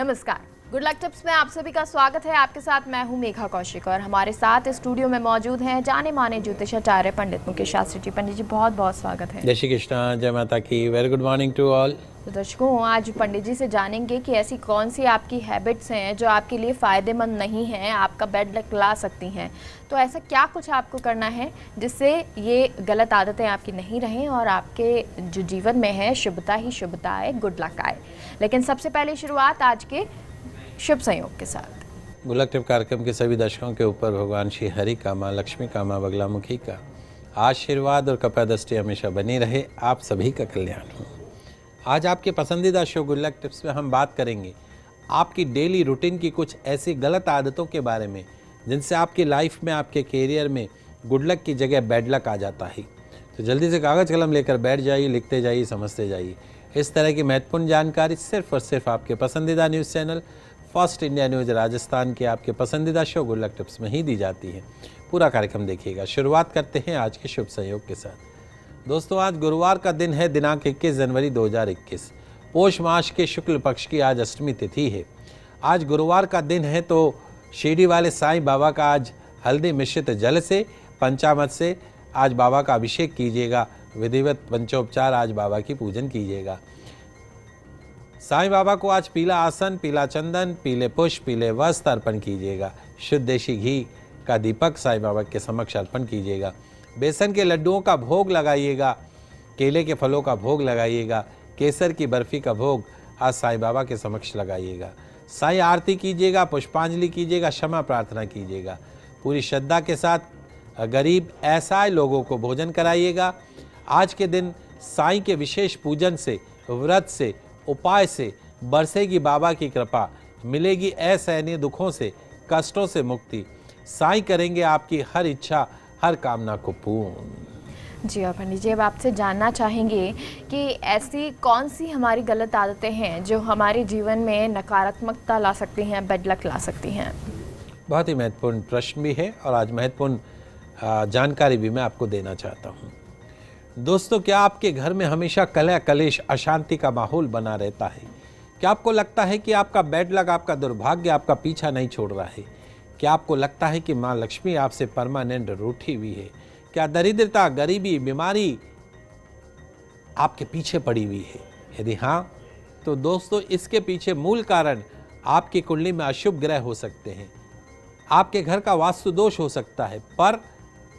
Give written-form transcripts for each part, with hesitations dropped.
नमस्कार, good luck tips में आप सभी का स्वागत है। आपके साथ मैं हूं मेघा कौशिक और हमारे साथ स्टूडियो में मौजूद हैं जाने माने ज्योतिषाचार्य पंडित मुकेश शास्त्री जी। पंडित जी बहुत बहुत स्वागत है। जय श्री कृष्णा, जय माता की। Very good morning to all. तो दर्शकों, आज पंडित जी से जानेंगे कि ऐसी कौन सी आपकी हैबिट्स हैं जो आपके लिए फ़ायदेमंद नहीं हैं, आपका बैड लक ला सकती हैं। तो ऐसा क्या कुछ आपको करना है जिससे ये गलत आदतें आपकी नहीं रहें और आपके जो जीवन में है शुभता ही शुभता आए, गुड लक आए। लेकिन सबसे पहले शुरुआत आज के शुभ संयोग के साथ। गुड लक टिप कार्यक्रम के सभी दर्शकों के ऊपर भगवान श्री हरि का, माँ लक्ष्मी का, माँ बगलामुखी का आशीर्वाद और कृपा दृष्टि हमेशा बनी रहे। आप सभी का कल्याण हो। आज आपके पसंदीदा शो गुड लक टिप्स में हम बात करेंगे आपकी डेली रूटीन की कुछ ऐसी गलत आदतों के बारे में जिनसे आपकी लाइफ में, आपके कैरियर में गुड लक की जगह बैड लक आ जाता है। तो जल्दी से कागज़ कलम लेकर बैठ जाइए, लिखते जाइए, समझते जाइए। इस तरह की महत्वपूर्ण जानकारी सिर्फ और सिर्फ आपके पसंदीदा news channel first India news Rajasthan के आपके पसंदीदा शो गुड लक टिप्स में ही दी जाती है। पूरा कार्यक्रम देखिएगा। शुरुआत करते हैं आज के शुभ संयोग के साथ। दोस्तों, आज गुरुवार का दिन है, दिनांक 21 जनवरी 2021। पोष मास के शुक्ल पक्ष की आज अष्टमी तिथि है। आज गुरुवार का दिन है तो शिरडी वाले साईं बाबा का आज हल्दी मिश्रित जल से, पंचामृत से आज बाबा का अभिषेक कीजिएगा। विधिवत पंचोपचार आज बाबा की पूजन कीजिएगा। साईं बाबा को आज पीला आसन, पीला चंदन, पीले पुष्प, पीले वस्त्र अर्पण कीजिएगा। शुद्ध देशी घी का दीपक साईं बाबा के समक्ष अर्पण कीजिएगा। बेसन के लड्डुओं का भोग लगाइएगा। केले के फलों का भोग लगाइएगा। केसर की बर्फी का भोग आज साईं बाबा के समक्ष लगाइएगा। साईं आरती कीजिएगा, पुष्पांजलि कीजिएगा, क्षमा प्रार्थना कीजिएगा। पूरी श्रद्धा के साथ गरीब असहाय लोगों को भोजन कराइएगा। आज के दिन साईं के विशेष पूजन से, व्रत से, उपाय से बरसेगी बाबा की कृपा, मिलेगी असहनीय दुखों से, कष्टों से मुक्ति। साईं करेंगे आपकी हर इच्छा, हर कामना को पूर्ण। जी और पंडित जी, अब आपसे जानना चाहेंगे कि ऐसी कौन सी हमारी गलत आदतें हैं जो हमारे जीवन में नकारात्मकता ला सकती हैं, बैड लक ला सकती हैं। बहुत ही महत्वपूर्ण प्रश्न भी है और आज महत्वपूर्ण जानकारी भी मैं आपको देना चाहता हूँ। दोस्तों, क्या आपके घर में हमेशा कलह, कलेश, अशांति का माहौल बना रहता है? क्या आपको लगता है कि आपका बैड लक, आपका दुर्भाग्य आपका पीछा नहीं छोड़ रहा है? क्या आपको लगता है कि माँ लक्ष्मी आपसे परमानेंट रूठी हुई है? क्या दरिद्रता, गरीबी, बीमारी आपके पीछे पड़ी हुई है? यदि हाँ, तो दोस्तों इसके पीछे मूल कारण आपकी कुंडली में अशुभ ग्रह हो सकते हैं, आपके घर का वास्तु दोष हो सकता है। पर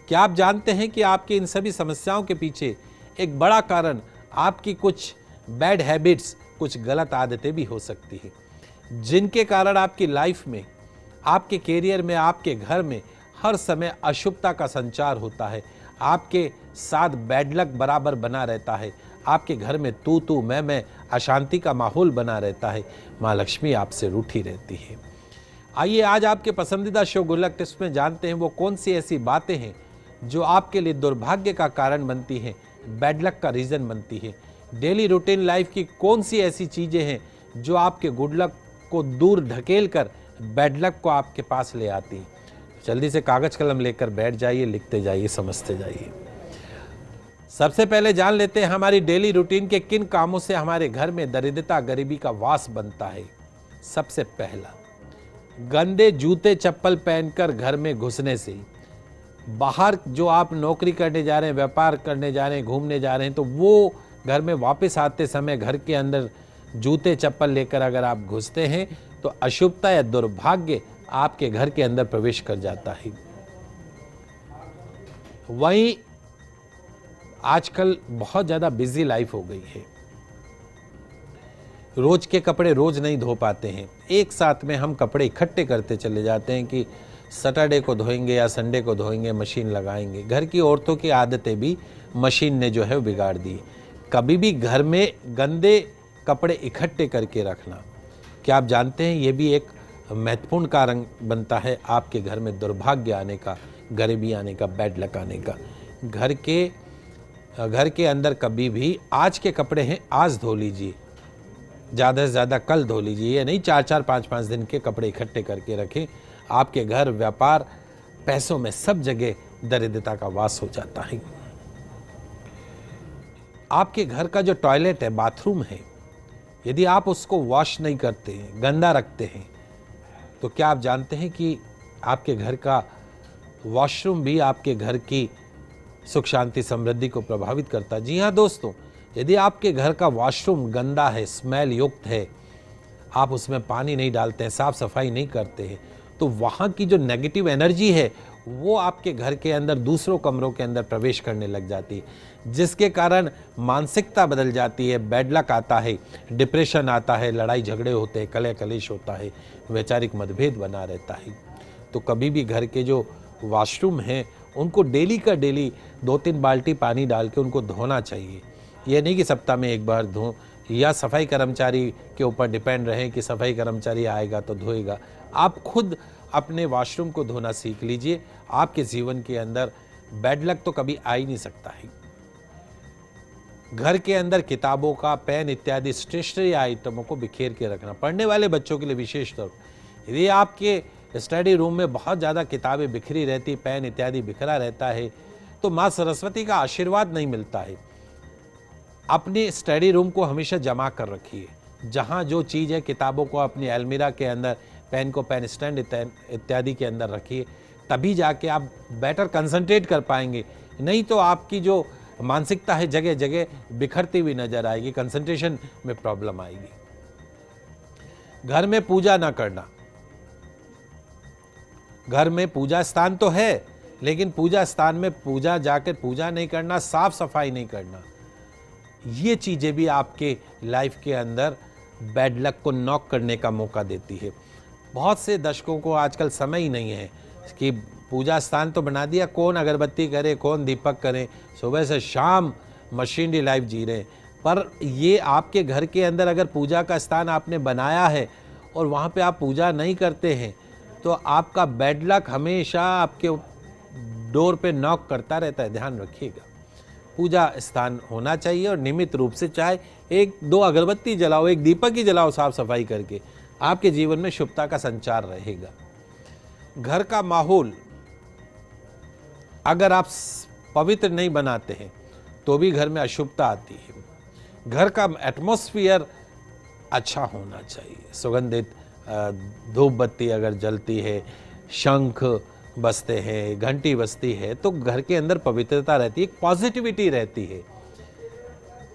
क्या आप जानते हैं कि आपकी इन सभी समस्याओं के पीछे एक बड़ा कारण आपकी कुछ बैड हैबिट्स, कुछ गलत आदतें भी हो सकती हैं, जिनके कारण आपकी लाइफ में, आपके कैरियर में, आपके घर में हर समय अशुभता का संचार होता है। आपके साथ बैड लक बराबर बना रहता है। आपके घर में तू तू मैं, अशांति का माहौल बना रहता है। माँ लक्ष्मी आपसे रूठी रहती है। आइए आज आपके पसंदीदा शो गुड लक टिप्स में जानते हैं वो कौन सी ऐसी बातें हैं जो आपके लिए दुर्भाग्य का कारण बनती हैं, बैड लक का रीज़न बनती है। डेली रूटीन लाइफ की कौन सी ऐसी चीज़ें हैं जो आपके गुड लक को दूर ढकेल कर बैड लक को आपके पास ले आती हैं। जल्दी से कागज़ कलम लेकर बैठ जाइए, लिखते जाइए, समझते जाइए। सबसे पहले जान लेते हैं हमारी डेली रूटीन के किन कामों से हमारे घर में दरिद्रता, गरीबी का वास बनता है। सबसे पहला, गंदे जूते चप्पल पहनकर घर में घुसने से। बाहर जो आप नौकरी करने जा रहे हैं, व्यापार करने जा रहे हैं, घूमने जा रहे हैं, तो वो घर में वापस आते समय घर के अंदर जूते चप्पल लेकर अगर आप घुसते हैं तो अशुभता या दुर्भाग्य आपके घर के अंदर प्रवेश कर जाता है। वहीं आजकल बहुत ज़्यादा बिजी लाइफ हो गई है। रोज के कपड़े रोज नहीं धो पाते हैं। एक साथ में हम कपड़े इकट्ठे करते चले जाते हैं कि सैटरडे को धोएंगे या संडे को धोएंगे, मशीन लगाएंगे। घर की औरतों की आदतें भी मशीन ने जो है बिगाड़ दी। कभी भी घर में गंदे कपड़े इकट्ठे करके रखना, क्या आप जानते हैं ये भी एक महत्वपूर्ण कारण बनता है आपके घर में दुर्भाग्य आने का, गरीबी आने का, बैड लक आने का। घर के अंदर कभी भी आज के कपड़े हैं आज धो लीजिए, ज़्यादा से ज़्यादा कल धो लीजिए। ये नहीं 4-4, 5-5 दिन के कपड़े इकट्ठे करके रखें। आपके घर, व्यापार, पैसों में सब जगह दरिद्रता का वास हो जाता है। आपके घर का जो टॉयलेट है, बाथरूम है, यदि आप उसको वॉश नहीं करते हैं, गंदा रखते हैं, तो क्या आप जानते हैं कि आपके घर का वॉशरूम भी आपके घर की सुख शांति समृद्धि को प्रभावित करता है। जी हाँ दोस्तों, यदि आपके घर का वॉशरूम गंदा है, स्मेल युक्त है, आप उसमें पानी नहीं डालते हैं, साफ सफाई नहीं करते हैं, तो वहाँ की जो नेगेटिव एनर्जी है वो आपके घर के अंदर दूसरों कमरों के अंदर प्रवेश करने लग जाती है, जिसके कारण मानसिकता बदल जाती है, बैड लक आता है, डिप्रेशन आता है, लड़ाई झगड़े होते हैं, कलह कलेश होता है, वैचारिक मतभेद बना रहता है। तो कभी भी घर के जो वॉशरूम हैं उनको डेली का डेली 2-3 बाल्टी पानी डाल के उनको धोना चाहिए। ये नहीं कि सप्ताह में एक बार धो, या सफाई कर्मचारी के ऊपर डिपेंड रहें कि सफाई कर्मचारी आएगा तो धोएगा। आप खुद अपने वॉशरूम को धोना सीख लीजिए। आपके जीवन के अंदर बैड लक तो कभी आ ही नहीं सकता है। घर के अंदर किताबों का, पेन इत्यादि स्टेशनरी आइटमों को बिखेर के रखना, पढ़ने वाले बच्चों के लिए विशेष तौर पर। यदि आपके स्टडी रूम में बहुत ज़्यादा किताबें बिखरी रहती, पेन इत्यादि बिखरा रहता है, तो माँ सरस्वती का आशीर्वाद नहीं मिलता है। अपने स्टडी रूम को हमेशा जमा कर रखिए। जहाँ जो चीज़ है, किताबों को अपनी अलमीरा के अंदर, पेन को पेन स्टैंड इत्यादि के अंदर रखिए, तभी जाके आप बेटर कंसंट्रेट कर पाएंगे। नहीं तो आपकी जो मानसिकता है जगह जगह बिखरती हुई नजर आएगी, कंसंट्रेशन में प्रॉब्लम आएगी। घर में पूजा ना करना। घर में पूजा स्थान तो है, लेकिन पूजा स्थान में पूजा जाकर पूजा नहीं करना, साफ सफाई नहीं करना, ये चीज़ें भी आपके लाइफ के अंदर बैड लक को नॉक करने का मौका देती है। बहुत से दर्शकों को आजकल समय ही नहीं है कि पूजा स्थान तो बना दिया, कौन अगरबत्ती करे, कौन दीपक करे, सुबह से शाम मशीनरी लाइफ जी रहे हैं। पर ये आपके घर के अंदर अगर पूजा का स्थान आपने बनाया है और वहाँ पे आप पूजा नहीं करते हैं, तो आपका बैड लक हमेशा आपके डोर पे नॉक करता रहता है। ध्यान रखिएगा, पूजा स्थान होना चाहिए और नियमित रूप से चाहे 1-2 अगरबत्ती जलाओ, एक दीपक ही जलाओ साफ सफाई करके, आपके जीवन में शुभता का संचार रहेगा। घर का माहौल अगर आप पवित्र नहीं बनाते हैं तो भी घर में अशुभता आती है। घर का एटमॉस्फेयर अच्छा होना चाहिए। सुगंधित धूप बत्ती अगर जलती है, शंख बजते हैं, घंटी बजती है, तो घर के अंदर पवित्रता रहती है, एक पॉजिटिविटी रहती है।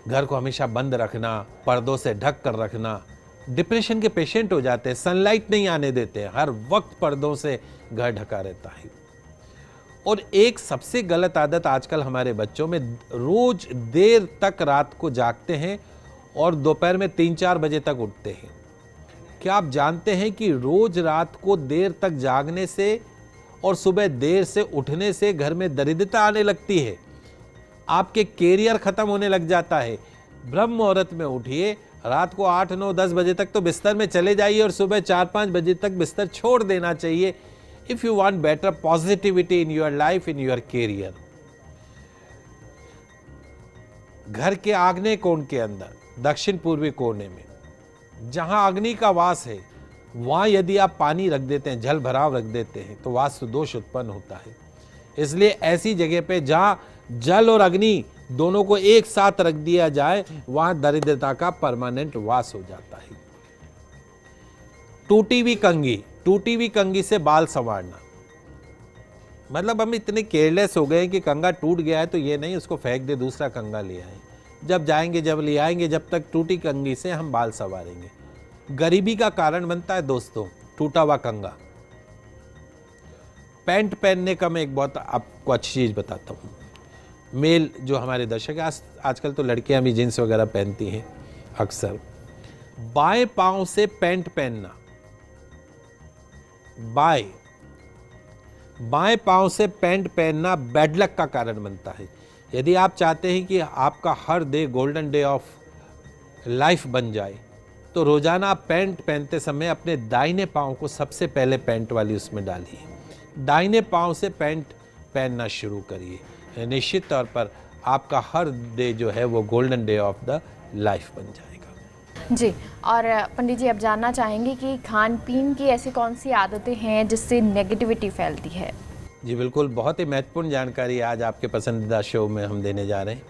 घर को हमेशा बंद रखना, पर्दों से ढक कर रखना, डिप्रेशन के पेशेंट हो जाते हैं, सनलाइट नहीं आने देते हैं, हर वक्त पर्दों से घर ढका रहता है। और एक सबसे गलत आदत आजकल हमारे बच्चों में, रोज देर तक रात को जागते हैं और दोपहर में 3-4 बजे तक उठते हैं। क्या आप जानते हैं कि रोज रात को देर तक जागने से और सुबह देर से उठने से घर में दरिद्रता आने लगती है, आपके कैरियर खत्म होने लग जाता है। ब्रह्म मुहूर्त में उठिए, रात को 8, 9, 10 बजे तक तो बिस्तर में चले जाइए और सुबह 4-5 बजे तक बिस्तर छोड़ देना चाहिए, if you want better positivity in your life, in your career. घर के आग्नेय कोण के अंदर, दक्षिण पूर्वी कोने में, जहां अग्नि का वास है, वहां यदि आप पानी रख देते हैं, जल भराव रख देते हैं, तो वास्तु दोष उत्पन्न होता है। इसलिए ऐसी जगह पे जहां जल और अग्नि दोनों को एक साथ रख दिया जाए, वहां दरिद्रता का परमानेंट वास हो जाता है। टूटी हुई कंघी से बाल संवारना। मतलब हम इतने केयरलेस हो गए कि कंघा टूट गया है तो ये नहीं उसको फेंक दे, दूसरा कंघा ले आए। जब जाएंगे, जब ले आएंगे, जब तक टूटी कंघी से हम बाल संवारेंगे। गरीबी का कारण बनता है दोस्तों टूटा हुआ कंघा। पैंट पहनने का मैं एक बहुत आपको अच्छी चीज बताता हूँ। मेल जो हमारे दर्शक हैं, आजकल तो लड़कियां भी जींस वगैरह पहनती हैं अक्सर। बाएं पांव से पैंट पहनना, बाएं पांव से पैंट पहनना बैड लक का कारण बनता है। यदि आप चाहते हैं कि आपका हर day golden day of life बन जाए, तो रोजाना आप पैंट पहनते समय अपने दाहिने पांव को सबसे पहले पैंट वाली उसमें डालिए, दाहिने पांव से पैंट पहनना शुरू करिए। निश्चित तौर पर आपका हर डे जो है वो golden day of the life बन जाएगा। जी, और पंडित जी अब जानना चाहेंगे कि खान पीन की ऐसी कौन सी आदतें हैं जिससे नेगेटिविटी फैलती है? जी बिल्कुल, बहुत ही महत्वपूर्ण जानकारी आज आपके पसंदीदा शो में हम देने जा रहे हैं।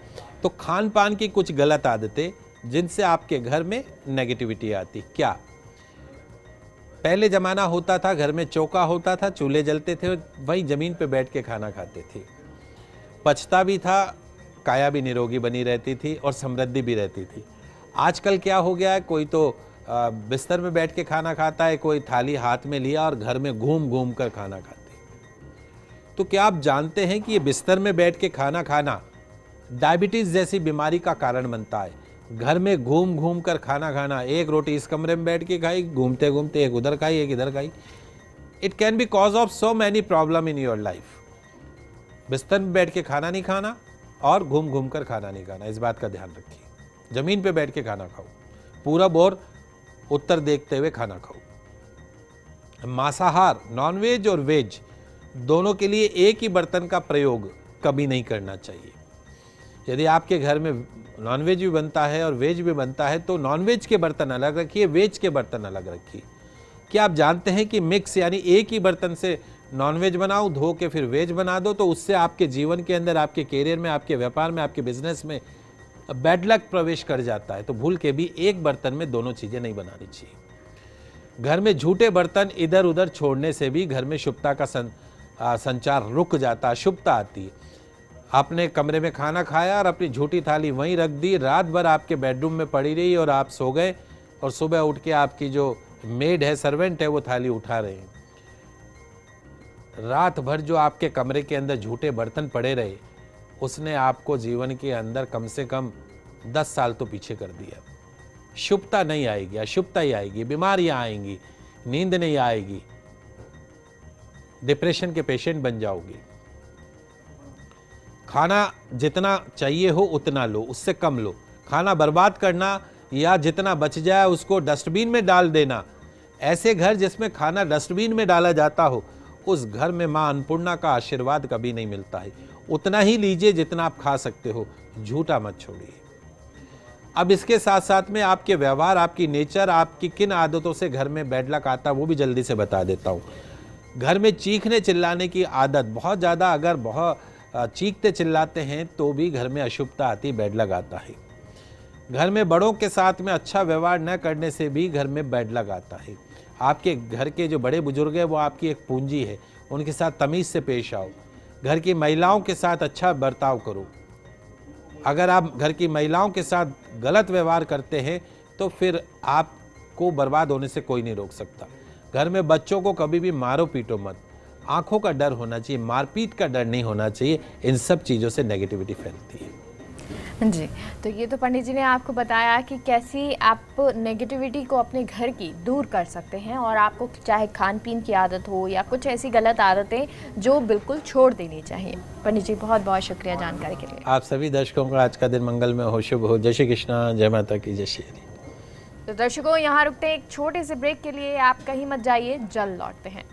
तो खान पान की कुछ गलत आदतें जिनसे आपके घर में नेगेटिविटी आती। क्या? पहले जमाना होता था, घर में चौका होता था, चूल्हे जलते थे, वहीं जमीन पे बैठ के खाना खाते थे, पचता भी था, काया भी निरोगी बनी रहती थी और समृद्धि भी रहती थी। आजकल क्या हो गया है, कोई तो बिस्तर में बैठ के खाना खाता है, कोई थाली हाथ में लिया और घर में घूम घूम कर खाना खाते हैं। तो क्या आप जानते हैं कि ये बिस्तर में बैठ के खाना खाना डायबिटीज जैसी बीमारी का कारण बनता है? घर में घूम घूम कर खाना खाना, एक रोटी इस कमरे में बैठ के खाई, घूमते घूमते एक उधर खाई, एक इधर खाई, it can be cause of so many problem in your life. बिस्तर में बैठ के खाना नहीं खाना और घूम घूम कर खाना नहीं खाना, इस बात का ध्यान रखिए। जमीन पे बैठ के खाना खाओ, पूरब और उत्तर देखते हुए खाना खाओ। मांसाहार, नॉनवेज और वेज दोनों के लिए एक ही बर्तन का प्रयोग कभी नहीं करना चाहिए। यदि आपके घर में नॉनवेज भी बनता है और वेज भी बनता है तो नॉनवेज के बर्तन अलग रखिए, वेज के बर्तन अलग रखिए। क्या आप जानते हैं कि मिक्स यानी एक ही बर्तन से नॉनवेज बनाओ, धो के फिर वेज बना दो, तो उससे आपके जीवन के अंदर, आपके कैरियर में, आपके व्यापार में, आपके बिजनेस में बैड लक प्रवेश कर जाता है। तो भूल के भी एक बर्तन में दोनों चीजें नहीं बनानी चाहिए। घर में झूठे बर्तन इधर उधर छोड़ने से भी घर में शुभता का संचार रुक जाता है, शुभता आती है। आपने कमरे में खाना खाया और अपनी झूठी थाली वहीं रख दी, रात भर आपके बेडरूम में पड़ी रही और आप सो गए और सुबह उठ के आपकी जो मेड है, सर्वेंट है, वो थाली उठा रहे हैं। रात भर जो आपके कमरे के अंदर झूठे बर्तन पड़े रहे, उसने आपको जीवन के अंदर कम से कम 10 साल तो पीछे कर दिया। शुभता नहीं आएगी, अशुभता ही आएगी, बीमारियां आएंगी, नींद नहीं आएगी, डिप्रेशन के पेशेंट बन जाओगे। खाना जितना चाहिए हो उतना लो, उससे कम लो। खाना बर्बाद करना या जितना बच जाए उसको डस्टबिन में डाल देना, ऐसे घर जिसमें खाना डस्टबिन में डाला जाता हो, उस घर में मां अन्नपूर्णा का आशीर्वाद कभी नहीं मिलता है। उतना ही लीजिए जितना आप खा सकते हो, झूठा मत छोड़िए। अब इसके साथ साथ में आपके व्यवहार, आपकी नेचर, आपकी किन आदतों से घर में बैड लक आता है वो भी जल्दी से बता देता हूँ। घर में चीखने चिल्लाने की आदत बहुत ज़्यादा, अगर बहुत चीखते चिल्लाते हैं तो भी घर में अशुभता आती, बैड लक आता है। घर में बड़ों के साथ में अच्छा व्यवहार न करने से भी घर में बैड लक आता है। आपके घर के जो बड़े बुजुर्ग हैं वो आपकी एक पूंजी है, उनके साथ तमीज़ से पेश आओ। घर की महिलाओं के साथ अच्छा बर्ताव करो। अगर आप घर की महिलाओं के साथ गलत व्यवहार करते हैं तो फिर आपको बर्बाद होने से कोई नहीं रोक सकता। घर में बच्चों को कभी भी मारो पीटो मत, आंखों का डर होना चाहिए, मारपीट का डर नहीं होना चाहिए। इन सब चीज़ों से नेगेटिविटी फैलती है। जी, तो ये तो पंडित जी ने आपको बताया कि कैसी आप नेगेटिविटी को अपने घर की दूर कर सकते हैं, और आपको चाहे खान पीन की आदत हो या कुछ ऐसी गलत आदतें जो बिल्कुल छोड़ देनी चाहिए। पंडित जी बहुत बहुत शुक्रिया जानकारी के लिए। आप सभी दर्शकों का आज का दिन मंगलमय हो, शुभ हो। जय श्री कृष्णा, जय माता की, जय श्री हरि। तो दर्शकों यहाँ रुकते हैं एक छोटे से ब्रेक के लिए, आप कहीं मत जाइए, जल्द लौटते हैं।